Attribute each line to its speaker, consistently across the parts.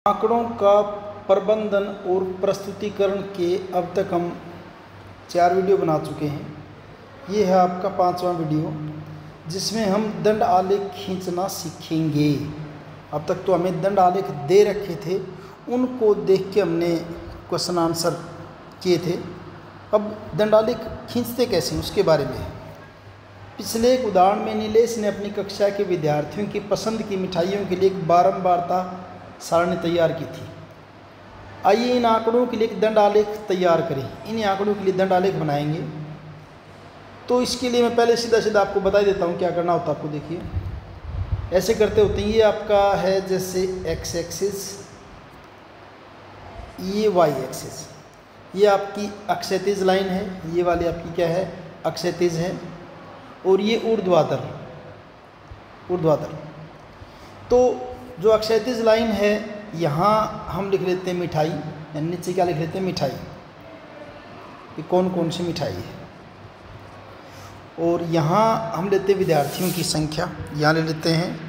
Speaker 1: आंकड़ों का प्रबंधन और प्रस्तुतिकरण के अब तक हम 4 वीडियो बना चुके हैं। ये है आपका 5वां वीडियो, जिसमें हम दंड आलेख खींचना सीखेंगे। अब तक तो हमें दंड आलेख दे रखे थे, उनको देख के हमने क्वेश्चन आंसर किए थे। अब दंड आलेख खींचते कैसे हैं उसके बारे में। पिछले एक उदाहरण में नीलेश ने अपनी कक्षा के विद्यार्थियों की पसंद की मिठाइयों के लिए एक बारंबारता सारणी तैयार की थी। आइए इन आंकड़ों के लिए एक दंड आलेख तैयार करें। इन आंकड़ों के लिए दंड आलेख बनाएंगे। तो इसके लिए मैं पहले सीधा आपको बता देता हूँ क्या करना होता है। आपको देखिए ऐसे करते होते हैं। ये आपका है जैसे एक्स एक्सिस, ये वाई एक्सिस, ये आपकी अक्षैतिज लाइन है, ये वाली आपकी क्या है अक्षैतिज है, और ये ऊर्ध्वाधर। तो जो अक्षैतिज लाइन है यहाँ हम लिख लेते हैं मिठाई, यानी नीचे क्या लिख लेते हैं मिठाई। ये कौन कौन सी मिठाई है। और यहाँ हम लेते हैं विद्यार्थियों की संख्या, यहाँ ले लेते हैं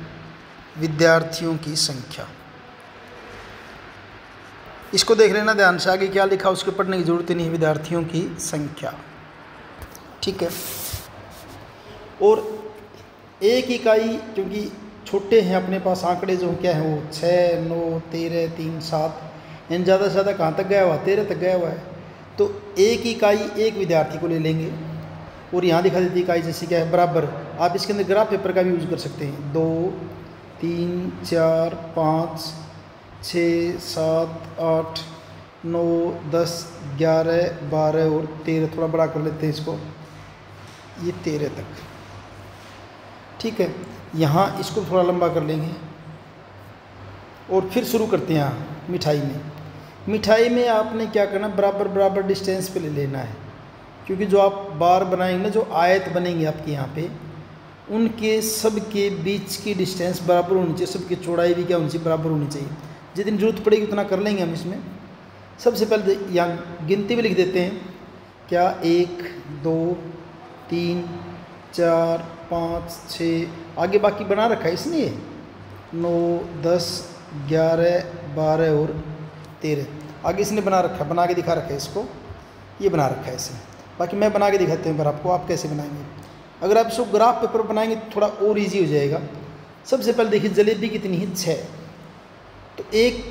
Speaker 1: विद्यार्थियों की संख्या। इसको देख लेना ध्यान से, आगे क्या लिखा उसके पढ़ने की जरूरत नहीं है। विद्यार्थियों की संख्या, ठीक है। और एक इकाई, क्योंकि छोटे हैं अपने पास आंकड़े जो क्या हैं वो 6, 9, 13, 3, 7, यानी ज़्यादा से ज़्यादा कहाँ तक गया हुआ 13 तक गया हुआ है। तो एक इकाई एक विद्यार्थी को ले लेंगे। और यहाँ दिखा देती इकाई जैसे क्या है बराबर। आप इसके अंदर ग्राफ पेपर का भी यूज़ कर सकते हैं। 2, 3, 4, 5, 6, 7, 8, 9, 10, 11, 12 और 13। थोड़ा बड़ा कर लेते हैं इसको, ये 13 तक, ठीक है। यहाँ इसको थोड़ा लंबा कर लेंगे और फिर शुरू करते हैं। यहाँ मिठाई में आपने क्या करना, बराबर डिस्टेंस पे ले लेना है। क्योंकि जो आप बार बनाएंगे ना, जो आयत बनेंगे आपके यहाँ पे, उनके सब के बीच की डिस्टेंस बराबर होनी चाहिए। सबकी चौड़ाई भी क्या होनी चाहिए, बराबर होनी चाहिए। जितनी जरूरत पड़ेगी उतना कर लेंगे हम इसमें। सबसे पहले यहाँ गिनती भी लिख देते हैं क्या, 1, 2, 3, 4, 5, 6, आगे बाकी बना रखा है इसने 9, 10, 11, 12 और 13 आगे इसने बना के दिखा रखा है इसको। ये बना रखा है इसे। बाकी मैं बना के दिखाते हैं पर आपको, आप कैसे बनाएंगे। अगर आप इसको ग्राफ पेपर बनाएंगे तो थोड़ा और इजी हो जाएगा। सबसे पहले देखिए जलेबी कितनी है 6। तो एक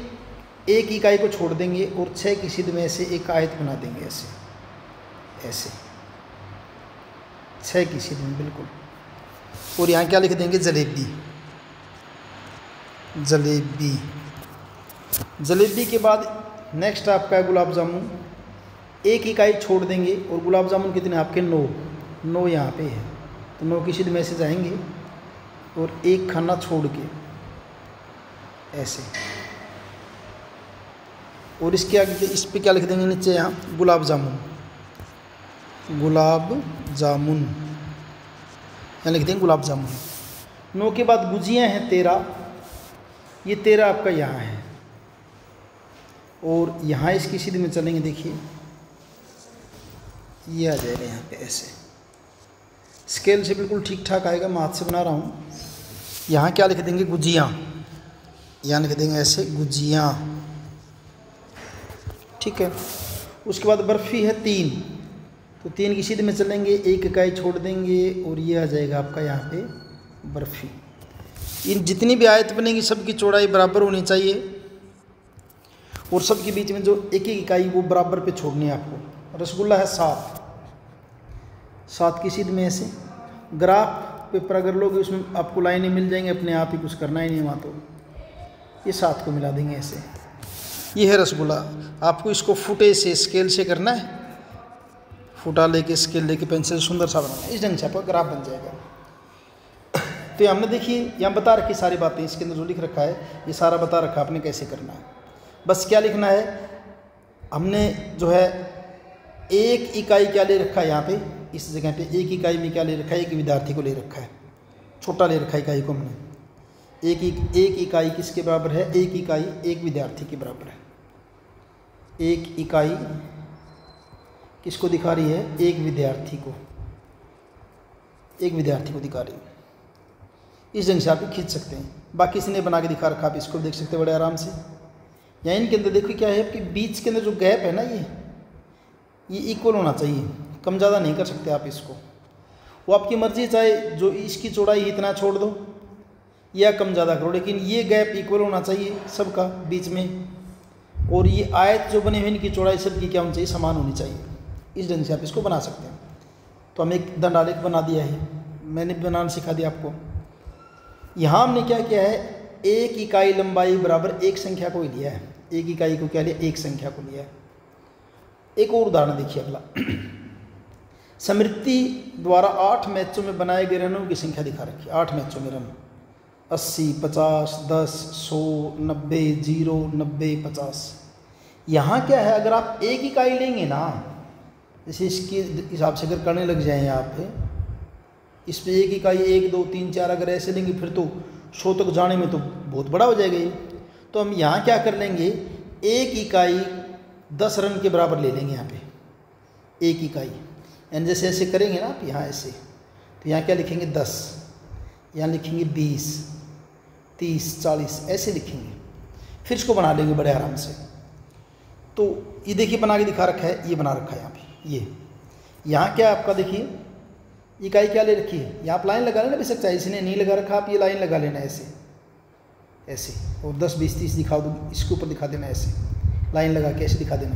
Speaker 1: इकाई को छोड़ देंगे और 6 की सीध में से एक आयत बना देंगे ऐसे 6 की सीध में बिल्कुल। और यहाँ क्या लिख देंगे, जलेबी के बाद नेक्स्ट आपका है गुलाब जामुन। एक इकाई छोड़ देंगे और गुलाब जामुन कितने आपके 9 यहाँ पे है। तो 9 की सीध में से जाएंगे और एक खाना छोड़ के ऐसे। और इसके आगे इस पे क्या लिख देंगे नीचे, यहाँ गुलाब जामुन यहाँ लिख देंगे गुलाब जामुन। 9 के बाद गुजियाँ हैं 13, ये 13 आपका यहाँ है। और यहाँ इसकी सीध में चलेंगे, देखिए ये आ जाएगा यहाँ पे ऐसे। स्केल से बिल्कुल ठीक ठाक आएगा, मैं हाथ से बना रहा हूँ। यहाँ क्या लिख देंगे, गुजियाँ, यहाँ लिख देंगे ऐसे गुजियाँ, ठीक है। उसके बाद बर्फ़ी है 3, तो 3 की सीध में चलेंगे, एक इकाई छोड़ देंगे और ये आ जाएगा आपका यहाँ पे बर्फ़ी। इन जितनी भी आयत बनेगी सबकी चौड़ाई बराबर होनी चाहिए और सबके बीच में जो एक इकाई वो बराबर पे छोड़नी है आपको। रसगुल्ला है 7 की सीध में ऐसे। ग्राफ पेपर अगर लोगे उसमें आपको लाइनें मिल जाएंगी अपने आप ही, कुछ करना ही नहीं वहाँ। तो ये 7 को मिला देंगे ऐसे। ये है रसगुल्ला। आपको इसको फुटे से स्केल से करना है, फुटा लेके स्केल लेके पेंसिल सुंदर सा बनाना है। इस ढंग से आपका ग्राफ बन जाएगा। तो हमने देखिए यहाँ बता रखी सारी बातें, इसके अंदर जो लिख रखा है ये सारा बता रखा है आपने कैसे करना है। बस क्या लिखना है, हमने जो है एक इकाई क्या ले रखा है यहाँ पे, इस जगह पे एक इकाई में क्या ले रखा है, एक विद्यार्थी को ले रखा है, छोटा ले रखा है इकाई को हमने। एक इकाई किसके बराबर है, एक इकाई एक विद्यार्थी के बराबर है। एक इकाई किसको दिखा रही है, एक विद्यार्थी को दिखा रही है। इस ढंग से आप खींच सकते हैं। बाकी इसने बना के दिखा रखा, आप इसको देख सकते हैं बड़े आराम से। या इनके अंदर देखो क्या है आपके बीच के अंदर जो गैप है ना, ये इक्वल होना चाहिए, कम ज़्यादा नहीं कर सकते आप इसको। वो आपकी मर्जी, चाहे जो इसकी चौड़ाई इतना छोड़ दो या कम ज़्यादा करो, लेकिन ये गैप इक्वल होना चाहिए सबका बीच में। और ये आयत जो बने हुए इनकी चौड़ाई सबकी क्या होनी चाहिए, समान होनी चाहिए। इस ढंग से आप इसको बना सकते हैं। तो हम एक दंडालेख बना दिया है, मैंने बनाना सिखा दिया आपको। यहाँ हमने क्या किया है, एक इकाई लंबाई बराबर एक संख्या को ही लिया है। एक इकाई को क्या लिया, एक संख्या को लिया है। एक और उदाहरण देखिए अगला। स्मृति द्वारा 8 मैचों में बनाए गए रनों की संख्या दिखा रखी है। 8 मैचों में रन 80, 50, 10, 100, 90, 0, 90, 50। यहाँ क्या है, अगर आप एक इकाई लेंगे ना, जैसे इसके हिसाब से अगर करने लग जाए यहाँ पे, इस पर एक इकाई 1, 2, 3, 4 अगर ऐसे लेंगे फिर तो 100 तक जाने में तो बहुत बड़ा हो जाएगा ये। तो हम यहाँ क्या कर लेंगे, एक इकाई 10 रन के बराबर ले लेंगे यहाँ पे एक इकाई। यानी जैसे ऐसे करेंगे ना आप यहाँ ऐसे, तो यहाँ क्या लिखेंगे 10, यहाँ लिखेंगे 20, 30, 40 ऐसे लिखेंगे। फिर इसको बना लेंगे बड़े आराम से। तो ये देखिए बना के दिखा रखा है, ये बना रखा है यहाँ पे। ये यहाँ क्या आपका देखिए इकाई क्या ले रखी है, यहाँ आप लाइन लगा लेना, बेशक चाहे इसने नहीं लगा रखा, आप ये लाइन लगा लेना ऐसे ऐसे, और 10, 20, 30 दिखा दो, इसके ऊपर दिखा देना ऐसे, लाइन लगा के ऐसे दिखा देना।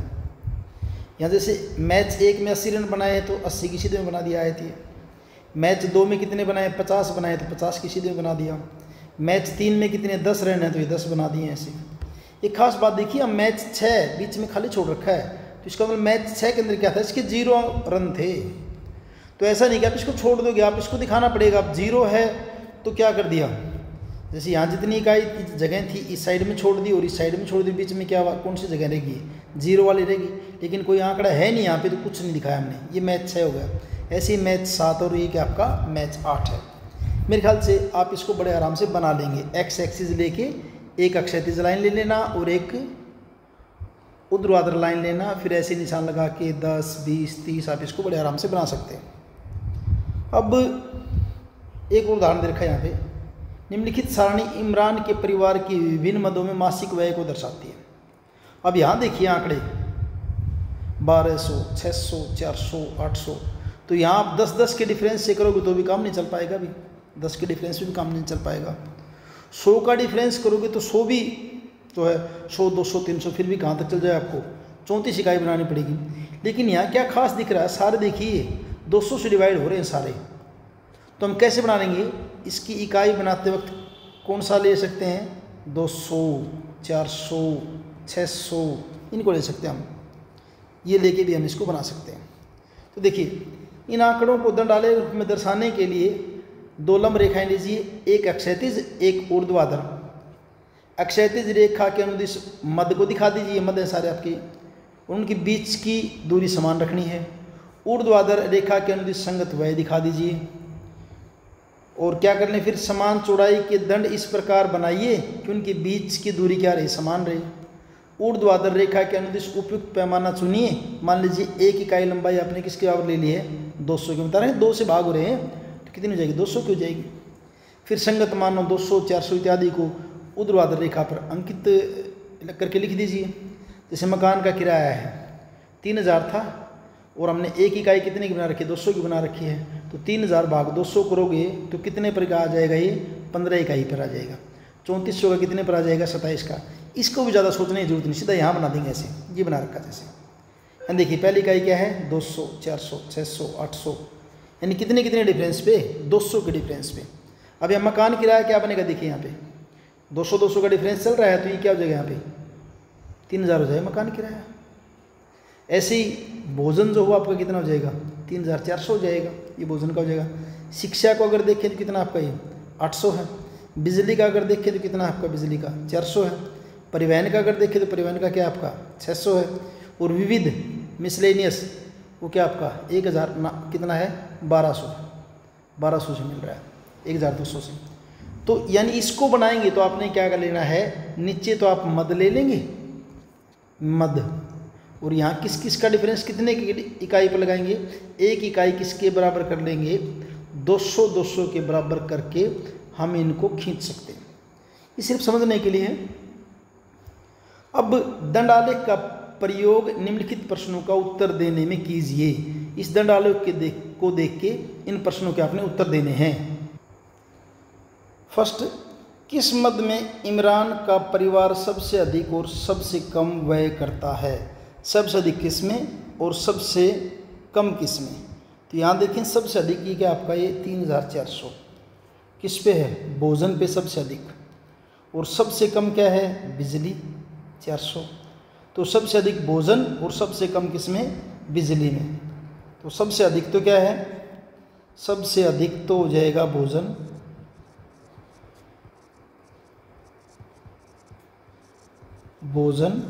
Speaker 1: यहाँ जैसे मैच 1 में 80 रन बनाए हैं तो 80 की सीधे में बना दिया आयत ये। मैच 2 में कितने बनाए, 50 बनाए तो 50 की सीधे में बना दिया। मैच 3 में कितने 10 रन हैं तो ये 10 बना दिए ऐसे। एक खास बात देखिए, हम मैच 6 बीच में खाली छोड़ रखा है, तो इसका मतलब मैच 6 के अंदर क्या था, इसके 0 रन थे। तो ऐसा नहीं कि आप इसको छोड़ दोगे, आप इसको दिखाना पड़ेगा। अब 0 है तो क्या कर दिया, जैसे यहाँ जितनी इकाई जगह थी इस साइड में छोड़ दी और इस साइड में छोड़ दी, बीच में क्या कौन सी जगह रहेगी, 0 वाली रहेगी। लेकिन कोई आंकड़ा है नहीं यहाँ पे, तो कुछ नहीं दिखाया हमने, ये मैच 6 हो गया। ऐसे ही मैच 7 और ये क्या आपका मैच 8 है। मेरे ख्याल से आप इसको बड़े आराम से बना लेंगे। एक्स एक्सिस लेके एक अक्षैतिज लाइन ले लेना और एक ऊर्ध्वाधर लाइन लेना, फिर ऐसे निशान लगा के 10, 20, 30 आप इसको बड़े आराम से बना सकते हैं। अब एक और उदाहरण दे रखा है यहाँ पे। निम्नलिखित सारणी इमरान के परिवार की विभिन्न मदों में मासिक व्यय को दर्शाती है। अब यहाँ देखिए आंकड़े 1200, 600, 400, 800, तो यहाँ आप 10-10 के डिफरेंस से करोगे तो भी काम नहीं चल पाएगा। भी 10 के डिफरेंस भी काम नहीं चल पाएगा। 100 का डिफरेंस करोगे तो 100 भी तो है, 100, 200, 300, फिर भी कहाँ तक चल जाए, आपको 34 इकाई बनानी पड़ेगी। लेकिन यहाँ क्या खास दिख रहा है, सारे देखिए 200 से डिवाइड हो रहे हैं सारे। तो हम कैसे बना लेंगे, इसकी इकाई बनाते वक्त कौन सा ले सकते हैं, 200, 400, 600 इनको ले सकते हैं हम। ये लेके भी हम इसको बना सकते हैं। तो देखिए इन आंकड़ों को दंडालेख रूप में दर्शाने के लिए 2 लंब रेखाएं लीजिए, एक अक्षैतिज एक ऊर्ध्वाधर। अक्षैतिज रेखा के अनुदिश मध्य को दिखा दीजिए, मध्य सारे आपके, उनके बीच की दूरी समान रखनी है। ऊर्ध्वाधर रेखा के अनुदिश संगत व्यय दिखा दीजिए। और क्या कर लें, फिर समान चौड़ाई के दंड इस प्रकार बनाइए कि उनके बीच की दूरी क्या रहे, समान रहे। ऊर्ध्वाधर रेखा के अनुदिश उपयुक्त पैमाना चुनिए। मान लीजिए एक इकाई लंबाई आपने किसके बराबर ले ली है, 200 के बता रहे हैं, 2 से भाग हो रहे हैं तो कितनी हो जाएगी, 200 की हो जाएगी। फिर संगत मानो 200, 400 इत्यादि को ऊर्ध्वाधर रेखा पर अंकित करके लिख दीजिए। जैसे मकान का किराया है 3000 था और हमने एक इकाई कितने की बना रखी है, 200 की बना रखी है, तो 3000 भाग 200 करोगे तो कितने पर आ जाएगा, ये 15 इकाई पर आ जाएगा। 3400 का कितने पर आ जाएगा, 27 का। इसको भी ज़्यादा सोचने की जरूरत नहीं, सीधा यहाँ बना देंगे ऐसे, ये बना रखा जैसे। देखिए पहली इकाई क्या है, 200, 400, 600, 800, यानी कितने कितने डिफरेंस पे, 200 के डिफरेंस पे। अब यहाँ मकान किराया क्या बनेगा, देखिए यहाँ पे 200 का डिफरेंस चल रहा है, तो ये क्या हो जाएगा, यहाँ पे 3000 हो जाएगा मकान किराया। ऐसे ही भोजन जो हुआ आपका कितना हो जाएगा, 3400 हो जाएगा, ये भोजन का हो जाएगा। शिक्षा को अगर देखें तो कितना आपका ये 800 है। बिजली का अगर देखें तो कितना आपका बिजली का 400 है। परिवहन का अगर देखें तो परिवहन का क्या आपका 600 है। और विविध मिसलेनियस वो क्या आपका 1000 कितना है, 1200 से मिल रहा है, 1200 से। तो यानी इसको बनाएंगे तो आपने क्या कर लेना है, नीचे तो आप मद ले लेंगे, मद, और यहाँ किस किस का डिफरेंस कितने की इकाई पर लगाएंगे, एक इकाई किसके बराबर कर लेंगे, 200 के बराबर करके हम इनको खींच सकते हैं। ये सिर्फ समझने के लिए है। अब दंडालेख का प्रयोग निम्नलिखित प्रश्नों का उत्तर देने में कीजिए। इस दंडालेख को देख के इन प्रश्नों के आपने उत्तर देने हैं। फर्स्ट, किस मद में इमरान का परिवार सबसे अधिक और सबसे कम व्यय करता है? सबसे अधिक किस में और सबसे कम किस में? तो यहाँ देखें, सबसे अधिक ये क्या आपका ये 3400 किस पे है? भोजन पे सबसे अधिक। और सबसे कम क्या है? बिजली 400। तो सबसे अधिक भोजन और सबसे कम किस में? बिजली में। तो सबसे अधिक तो क्या है? सबसे अधिक तो हो जाएगा भोजन,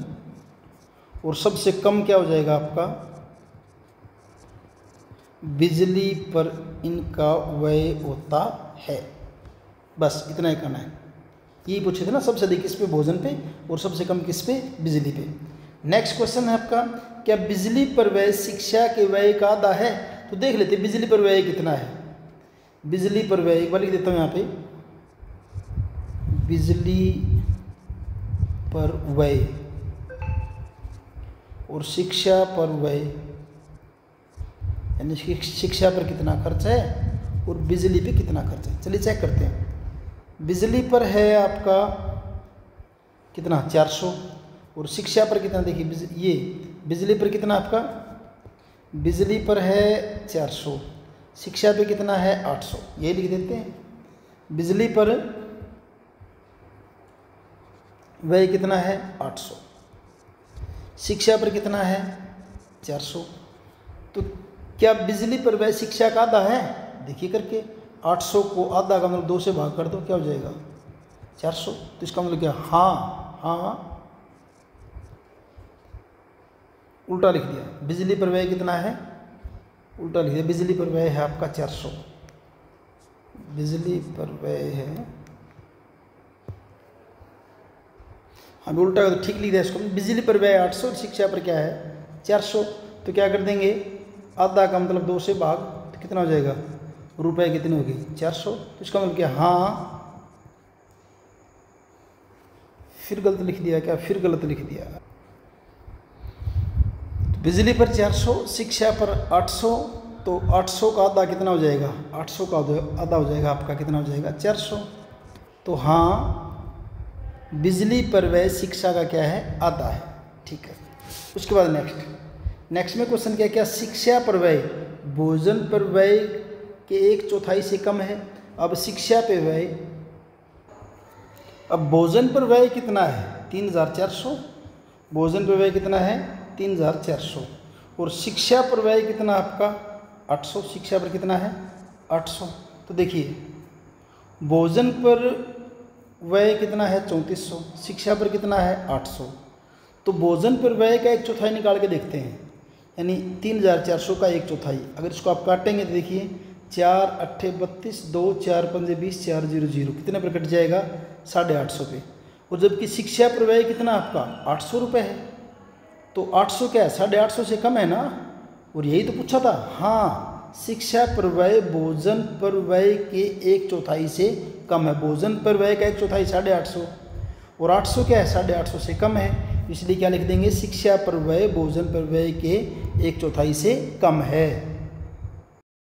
Speaker 1: और सबसे कम क्या हो जाएगा आपका? बिजली पर इनका व्यय होता है। बस इतना ही करना है। यही पूछे थे ना, सबसे अधिक किस पे? भोजन पे, और सबसे कम किस पे? बिजली पे। नेक्स्ट क्वेश्चन है आपका, क्या बिजली पर व्यय शिक्षा के व्यय का आधा है? तो देख लेते बिजली पर व्यय कितना है। बिजली पर व्यय एक बार लिख देता हूँ यहाँ पे, बिजली पर व्यय और शिक्षा पर व्यय, यानी शिक्षा पर कितना खर्च है और बिजली पे कितना खर्च है। चलिए चेक करते हैं। बिजली पर है आपका कितना? 400। और शिक्षा पर कितना? देखिए ये बिजली पर कितना आपका? बिजली पर है 400, शिक्षा पे कितना है? 800। ये लिख देते हैं। बिजली पर व्यय कितना है? 800। शिक्षा पर कितना है? 400। तो क्या बिजली पर व्यय शिक्षा का आधा है? देखिए करके, 800 को आधा का मतलब 2 से भाग कर दो, क्या हो जाएगा? 400। तो इसका मतलब क्या? हाँ उल्टा लिख दिया। बिजली पर व्यय कितना है? उल्टा लिख दिया। बिजली पर व्यय है आपका 400। बिजली पर व्यय है, हम उल्टा तो ठीक लिख दिया इसको। बिजली पर व्यय 800 और शिक्षा पर क्या है? 400। तो क्या कर देंगे? आधा का मतलब 2 से भाग, तो कितना हो जाएगा? रुपए कितने हो गए? 400। तो इसका मतलब क्या? हाँ, फिर गलत लिख दिया क्या? फिर गलत लिख दिया। तो बिजली पर 400, शिक्षा पर 800, तो 800 का आधा कितना हो जाएगा? 800 का आधा हो जाएगा आपका कितना हो जाएगा? 400। तो हाँ, बिजली पर व्यय शिक्षा का क्या है? आधा है। ठीक है। उसके बाद नेक्स्ट में क्वेश्चन क्या? क्या शिक्षा पर व्यय भोजन पर व्यय के 1/4 से कम है? अब शिक्षा पे व्यय, अब भोजन पर व्यय कितना है? 3400। भोजन पर व्यय कितना है? 3400। और शिक्षा पर व्यय कितना आपका? 800। शिक्षा पर कितना है? 800। तो देखिए, भोजन पर व्यय कितना है? 3400। शिक्षा पर कितना है? 800। तो भोजन पर व्यय का 1/4 निकाल के देखते हैं, यानी 3400 का 1/4। अगर इसको आप काटेंगे तो देखिए, 4 8 32, 2 4 5 20, 4 0 0, कितने पर कट जाएगा? 850 पे। और जबकि शिक्षा पर व्यय कितना आपका? 800 रुपये है। तो 800 क्या है? 850 से कम है ना। और यही तो पूछा था। हाँ, शिक्षा पर व्यय भोजन पर व्यय के 1/4 से कम है। भोजन पर व्यय का 1/4 850, और 800 क्या है? 850 से कम है। इसलिए क्या लिख देंगे? शिक्षा पर व्यय भोजन पर व्यय के 1/4 से कम है।